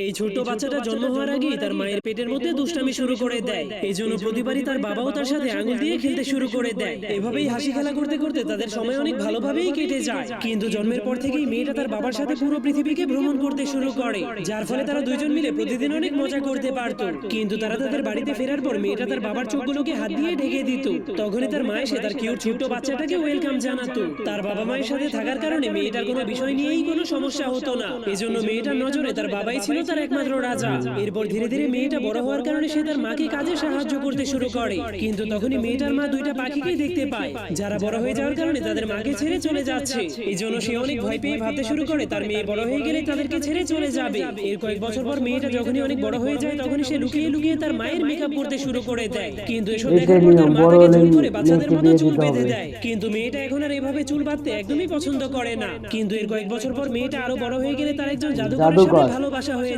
এই ছোট্ট বাচ্চাটা জন্ম হওয়ার আগেই তার মায়ের পেটের মধ্যে দুষ্টামি শুরু করে দেয়। এই জন্য প্রতিবারই তার বাবাও তার সাথে আঙুল দিয়ে খেলতে শুরু করে দেয়। এভাবেই হাসি খেলা করতে করতে তাদের সময় অনেক ভালোভাবেই কেটে যায়। কিন্তু জন্মের পর থেকেই মেয়েটা তার বাবার সাথে পুরো পৃথিবীকে ভ্রমণ করতে শুরু করে, যার ফলে তারা দুইজন মিলে প্রতিদিন অনেক মজা করতে পারত। কিন্তু তারা তাদের বাড়িতে ফেরার পর মেয়েটা তার বাবার চোখগুলোকে হাত দিয়ে ঢেকে দিত। তখনই তার মা এসে তার কিউট ছোট্ট বাচ্চাটাকে ওয়েলকাম জানাতো। তার বাবা মায়ের সাথে থাকার কারণে মেয়েটার কোনো বিষয় নিয়েই কোনো সমস্যা হতো না। এজন্য মেয়েটার নজরে তার বাবাই ছিল তার একমাত্র রাজা। এরপর ধীরে ধীরে মেয়েটা বড় হওয়ার কারণে সে তার মাকে কাজে সাহায্য করতে শুরু করে। কিন্তু তখনই মেয়েটার মা দুইটা পাখিকে দেখতে পায়, যারা বড় হয়ে যাওয়ার কারণে তাদের মাকে ছেড়ে চলে যাচ্ছে। এই জন্য সে অনেক ভয় পেয়ে ভাবতে শুরু করে তার মেয়ে বড় হয়ে গেলে তাদেরকে ছেড়ে চলে যাবে। এর কয়েক বছর পর মেয়েটা যখনই অনেক বড় হয়ে যায় তখনই সে লুকিয়ে লুকিয়ে তার মায়ের মেকআপ করতে শুরু করে দেয়। কিন্তু এসব দেখার পর তার মা তাকে জোর করে বাচ্চাদের মতো চুল বেঁধে দেয়। কিন্তু মেয়েটা এখন আর এভাবে চুল বাঁধতে একদমই পছন্দ করে না। কিন্তু এর কয়েক বছর পর মেয়েটা আরো বড় হয়ে গেলে তার একজন জাদুকরের সাথে ভালোবাসা হয়ে